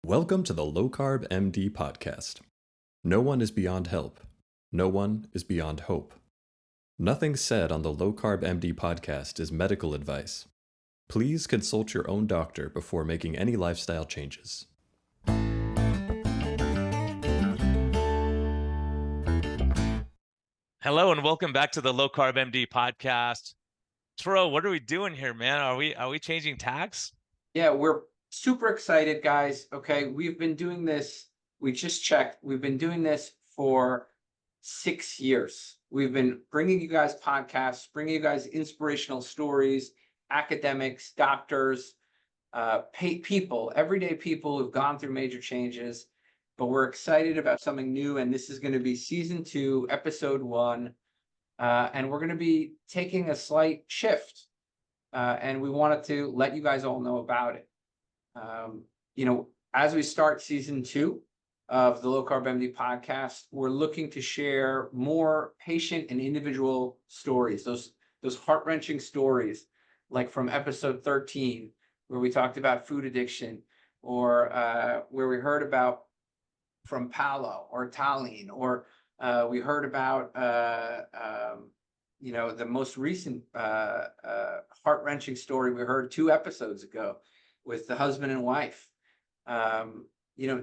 Welcome to the Low Carb MD Podcast. No one is beyond help. No one is beyond hope. Nothing said on the Low Carb MD Podcast is medical advice. Please consult your own doctor before making any lifestyle changes. Hello and welcome back to the Low Carb MD Podcast. Tro, what are we doing here, man? Are we changing tax? Yeah, we're super excited, guys. Okay, we've been doing this. We just checked. We've been doing this for 6 years. We've been bringing you guys podcasts, bringing you guys inspirational stories, academics, doctors, people, everyday people who've gone through major changes. But we're excited about something new, and this is going to be season 2, episode 1, and we're going to be taking a slight shift. And we wanted to let you guys all know about it. As we start season 2 of the Low Carb MD Podcast, we're looking to share more patient and individual stories, those heart-wrenching stories, like from episode 13, where we talked about food addiction, or where we heard about from Paolo or Tallinn, or we heard about the most recent heart-wrenching story we heard 2 episodes ago with the husband and wife.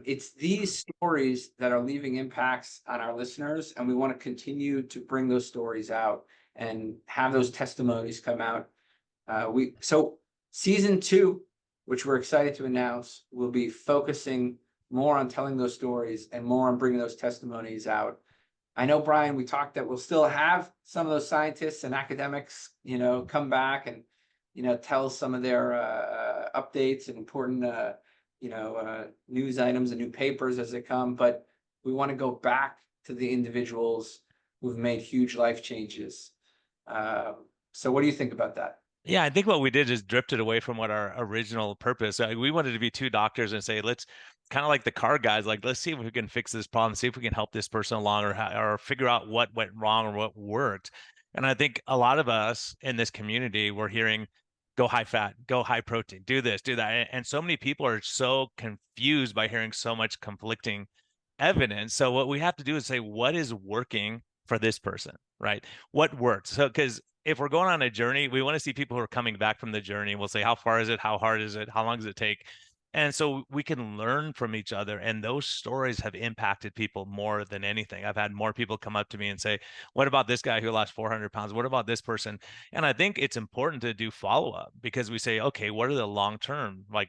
It's these stories that are leaving impacts on our listeners, and we want to continue to bring those stories out and have those testimonies come out. So season 2, which we're excited to announce, will be focusing more on telling those stories and more on bringing those testimonies out. I know, Brian, we talked that we'll still have some of those scientists and academics, come back and, tell some of their updates and important, news items and new papers as they come. But we want to go back to the individuals who've made huge life changes. So what do you think about that? Yeah, I think what we did is drifted away from what our original purpose. We wanted to be 2 doctors and say, let's kind of like the car guys, like, let's see if we can fix this problem, see if we can help this person along, or figure out what went wrong or what worked. And I think a lot of us in this community, we're hearing, go high fat, go high protein, do this, do that. And so many people are so confused by hearing so much conflicting evidence. So what we have to do is say, what is working for this person, right? What works? So, because if we're going on a journey, we want to see people who are coming back from the journey. We'll say, how far is it? How hard is it? How long does it take? And so we can learn from each other. And those stories have impacted people more than anything. I've had more people come up to me and say, what about this guy who lost 400 pounds? What about this person? And I think it's important to do follow-up, because we say, okay, what are the long-term, like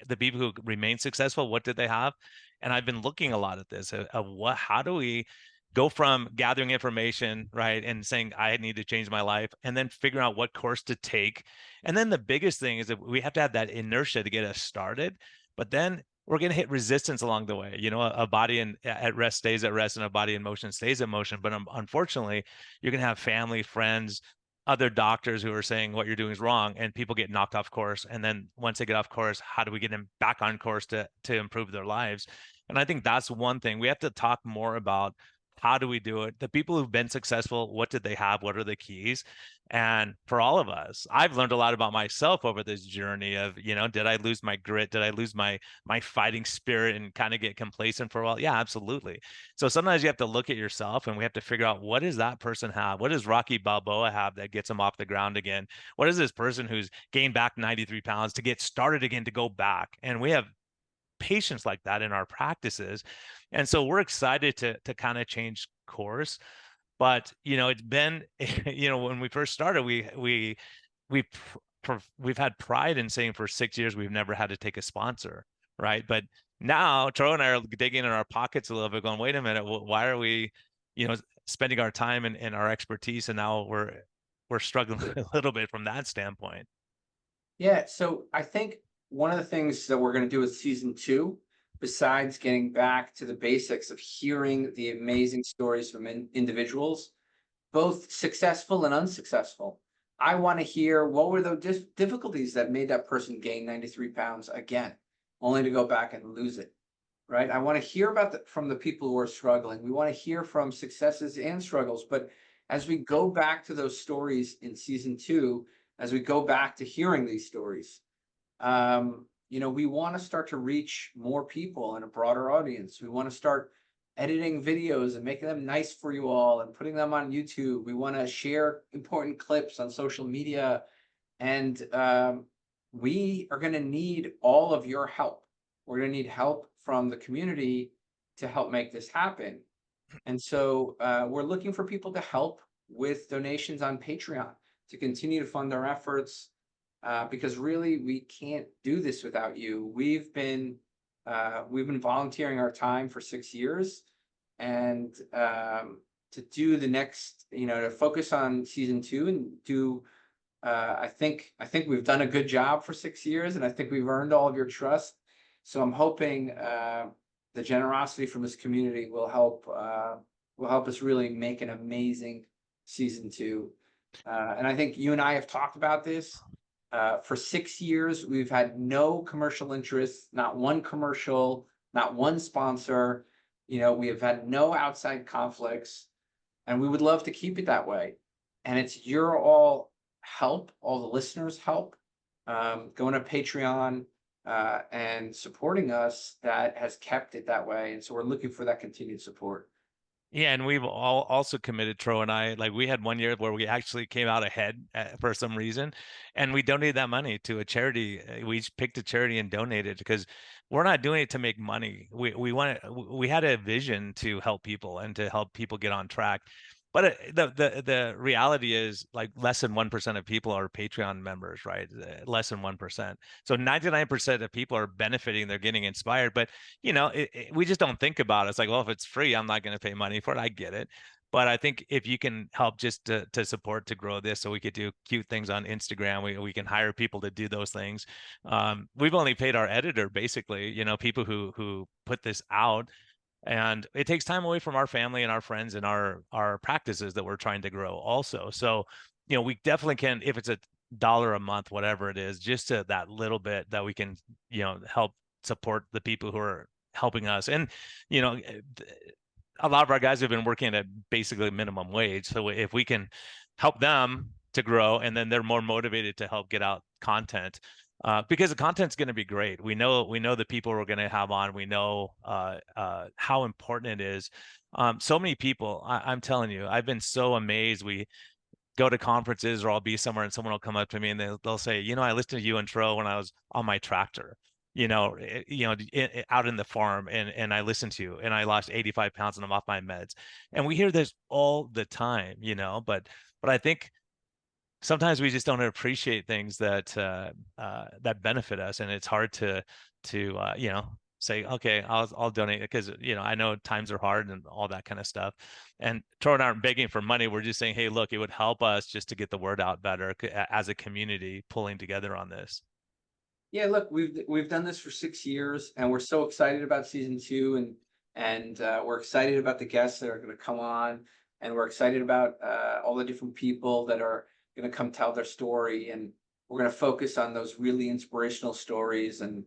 the people who remain successful, what did they have? And I've been looking a lot at this of how do we go from gathering information, right, and saying I need to change my life, and then figuring out what course to take. And then the biggest thing is that we have to have that inertia to get us started, but then we're going to hit resistance along the way. A body at rest stays at rest, and a body in motion stays in motion. But unfortunately, you're going to have family, friends, other doctors who are saying what you're doing is wrong, and people get knocked off course. And then once they get off course, how do we get them back on course to improve their lives? And I think that's one thing we have to talk more about. How do we do it? The people who've been successful, what did they have? What are the keys? And for all of us, I've learned a lot about myself over this journey of, did I lose my grit? Did I lose my fighting spirit and kind of get complacent for a while? Yeah, absolutely. So sometimes you have to look at yourself, and we have to figure out, what does that person have? What does Rocky Balboa have that gets him off the ground again? What is this person who's gained back 93 pounds to get started again, to go back? And we have patients like that in our practices. And so we're excited to kind of change course. But, it's been, when we first started, we've had pride in saying for 6 years, we've never had to take a sponsor. Right. But now Tro and I are digging in our pockets a little bit, going, wait a minute, why are we, spending our time and our expertise? And now we're struggling a little bit from that standpoint. Yeah. So I think one of the things that we're going to do with season 2, besides getting back to the basics of hearing the amazing stories from individuals, both successful and unsuccessful, I want to hear what were the difficulties that made that person gain 93 pounds again, only to go back and lose it, right? I want to hear about from the people who are struggling. We want to hear from successes and struggles. But as we go back to those stories in season 2, as we go back to hearing these stories, we want to start to reach more people and a broader audience. We want to start editing videos and making them nice for you all and putting them on YouTube. We want to share important clips on social media. And we are going to need all of your help. We're going to need help from the community to help make this happen. And so we're looking for people to help with donations on Patreon to continue to fund our efforts, because really we can't do this without you. We've been volunteering our time for 6 years, and to do the next, to focus on season 2 and do. I think we've done a good job for 6 years, and I think we've earned all of your trust. So I'm hoping the generosity from this community will help us really make an amazing season 2. And I think you and I have talked about this. For 6 years, we've had no commercial interest, not one commercial, not one sponsor. We have had no outside conflicts, and we would love to keep it that way. And it's your all help, all the listeners' help, going to Patreon and supporting us that has kept it that way. And so we're looking for that continued support. Yeah, and we've all also committed, Tro and I, like we had 1 year where we actually came out ahead for some reason, and we donated that money to a charity. We each picked a charity and donated, because we're not doing it to make money. We had a vision to help people and to help people get on track. But the reality is, like, less than 1% of people are Patreon members, right? Less than 1%. So 99% of people are benefiting. They're getting inspired. But we just don't think about it. It's like, well, if it's free, I'm not going to pay money for it. I get it. But I think if you can help just to support, to grow this, so we could do cute things on Instagram, we can hire people to do those things. We've only paid our editor, basically, people who put this out. And it takes time away from our family and our friends and our practices that we're trying to grow also. So, we definitely can, if it's $1 a month, whatever it is, just to that little bit that we can, help support the people who are helping us. And, a lot of our guys have been working at basically minimum wage. So if we can help them to grow, and then they're more motivated to help get out content, because the content's going to be great. We know the people we're going to have on. We know how important it is. So many people, I'm telling you, I've been so amazed. We go to conferences, or I'll be somewhere and someone will come up to me and they'll say, I listened to you and Tro when I was on my tractor, out in the farm, and I listened to you and I lost 85 pounds and I'm off my meds. And we hear this all the time, but I think sometimes we just don't appreciate things that benefit us, and it's hard to say, okay, I'll donate, because I know times are hard and all that kind of stuff. And Tro and I aren't begging for money. We're just saying, hey, look, it would help us just to get the word out better as a community, pulling together on this. Yeah, look, we've done this for 6 years, and we're so excited about season 2, and we're excited about the guests that are going to come on, and we're excited about all the different people that are going to come tell their story, and we're going to focus on those really inspirational stories, and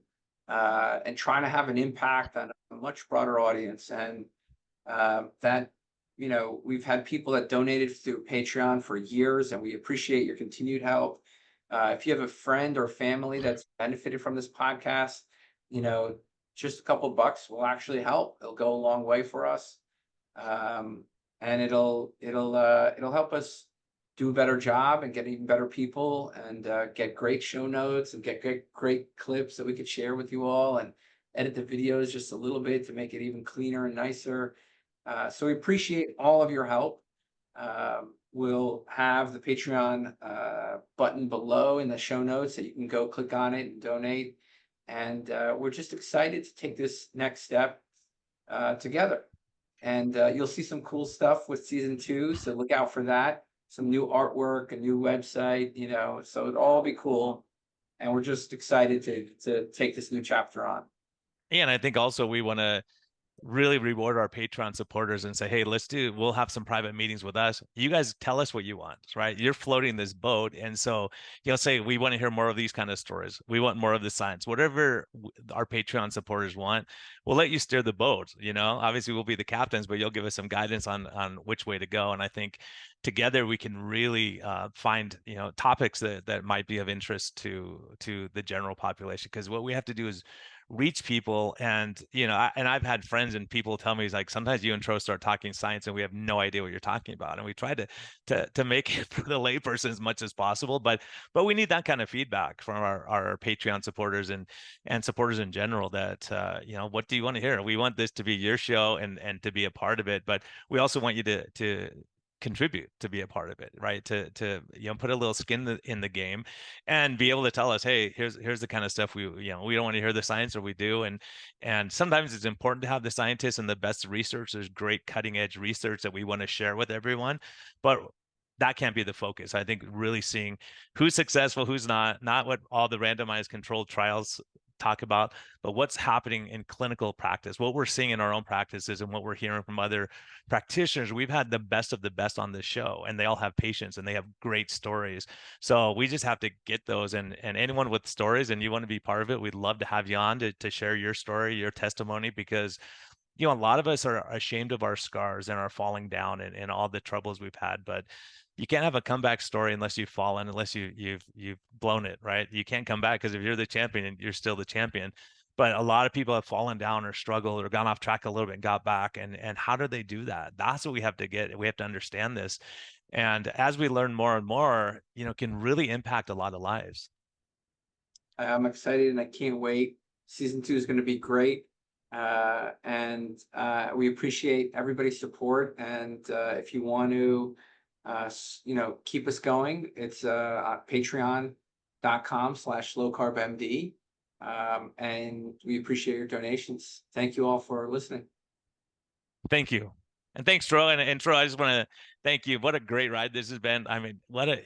trying to have an impact on a much broader audience. And that we've had people that donated through Patreon for years, and we appreciate your continued help. If you have a friend or family that's benefited from this podcast, just a couple bucks will actually help. It'll go a long way for us, and it'll help us do a better job and get even better people, and get great show notes, and get great clips that we could share with you all, and edit the videos just a little bit to make it even cleaner and nicer. So we appreciate all of your help. We'll have the Patreon button below in the show notes that you can go click on it and donate. And we're just excited to take this next step together. And you'll see some cool stuff with season 2. So look out for that. Some new artwork, a new website, so it'll all be cool. And we're just excited to take this new chapter on. Yeah, and I think also we want to really reward our Patreon supporters and say, hey, we'll have some private meetings with us. You guys tell us what you want, right? You're floating this boat. And so you'll say, we want to hear more of these kind of stories. We want more of the science, whatever our Patreon supporters want, we'll let you steer the boat. Obviously we'll be the captains, but you'll give us some guidance on which way to go. And I think together we can really find, topics that might be of interest to the general population. Because what we have to do is reach people. And I've had friends and people tell me, like, sometimes you and Tro start talking science and we have no idea what you're talking about, and we try to make it for the layperson as much as possible, but we need that kind of feedback from our Patreon supporters and supporters in general, that what do you want to hear? We want this to be your show and to be a part of it, but we also want you to contribute, to be a part of it, right? To put a little skin in the game and be able to tell us, hey, here's the kind of stuff we don't want to hear the science, or we do. And sometimes it's important to have the scientists and the best research. There's great cutting edge research that we want to share with everyone, but that can't be the focus. I think really seeing who's successful, who's not what all the randomized controlled trials talk about, but what's happening in clinical practice, what we're seeing in our own practices and what we're hearing from other practitioners. We've had the best of the best on this show, and they all have patients and they have great stories. So we just have to get those, and anyone with stories and you want to be part of it, we'd love to have you on to share your story, your testimony, because a lot of us are ashamed of our scars and our falling down and all the troubles we've had, but you can't have a comeback story unless you've fallen, unless you've blown it, right? You can't come back, because if you're the champion, you're still the champion. But a lot of people have fallen down or struggled or gone off track a little bit and got back. And how do they do that? That's what we have to get. We have to understand this. And as we learn more and more, it can really impact a lot of lives. I'm excited and I can't wait. Season 2 is going to be great. And we appreciate everybody's support. And if you want to, keep us going, it's on patreon.com/lowcarbmd. And we appreciate your donations. Thank you all for listening. Thank you. And thanks, Tro. And Tro, I just want to thank you. What a great ride this has been. I mean,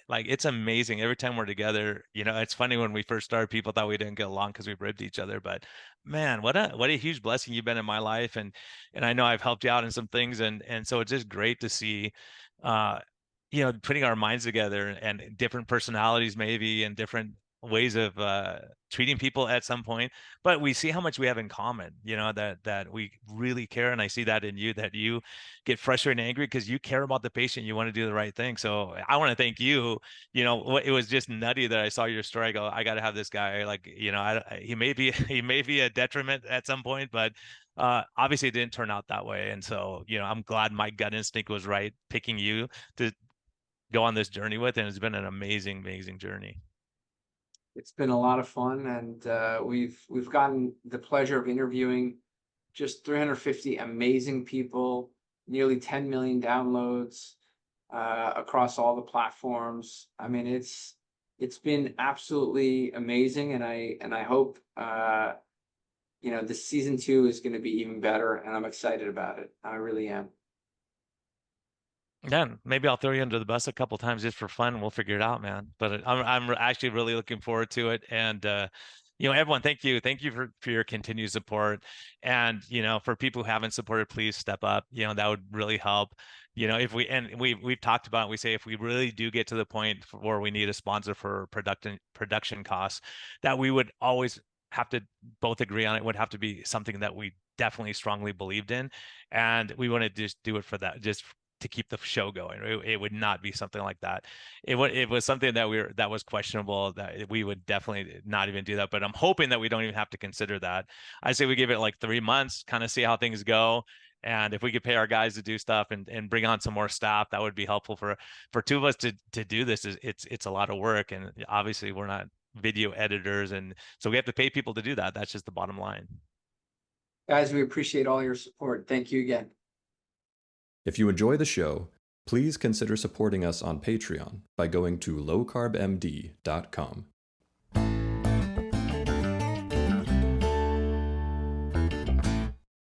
it's amazing. Every time we're together, it's funny, when we first started, people thought we didn't get along because we ribbed each other, but man, what a huge blessing you've been in my life. And I know I've helped you out in some things. And so it's just great to see, putting our minds together and different personalities, maybe, and different ways of treating people at some point, but we see how much we have in common, that we really care. And I see that in you, that you get frustrated and angry because you care about the patient, you want to do the right thing. So I want to thank you. It was just nutty that I saw your story. I go, I got to have this guy, like, he may be a detriment at some point, but obviously it didn't turn out that way. And so, I'm glad my gut instinct was right, picking you to go on this journey with, and it's been an amazing journey. It's been a lot of fun, and we've gotten the pleasure of interviewing just 350 amazing people, nearly 10 million downloads across all the platforms. I mean, it's been absolutely amazing, and I hope this season 2 is going to be even better, and I'm excited about it. I really am. Yeah, maybe I'll throw you under the bus a couple times just for fun. We'll figure it out, man. But I'm actually really looking forward to it. And everyone, thank you for your continued support. And for people who haven't supported, please step up. That would really help. If we've talked about it, we say if we really do get to the point where we need a sponsor for production costs, that we would always have to both agree on. It would have to be something that we definitely strongly believed in, and we want to just do it for that, just to keep the show going. It would not be something like that. It was something that was questionable, that we would definitely not even do that. But I'm hoping that we don't even have to consider that. I say we give it like 3 months, kind of see how things go. And if we could pay our guys to do stuff and bring on some more staff, that would be helpful for two of us to do this. It's a lot of work. And obviously we're not video editors. And so we have to pay people to do that. That's just the bottom line. Guys, we appreciate all your support. Thank you again. If you enjoy the show, please consider supporting us on Patreon by going to lowcarbmd.com.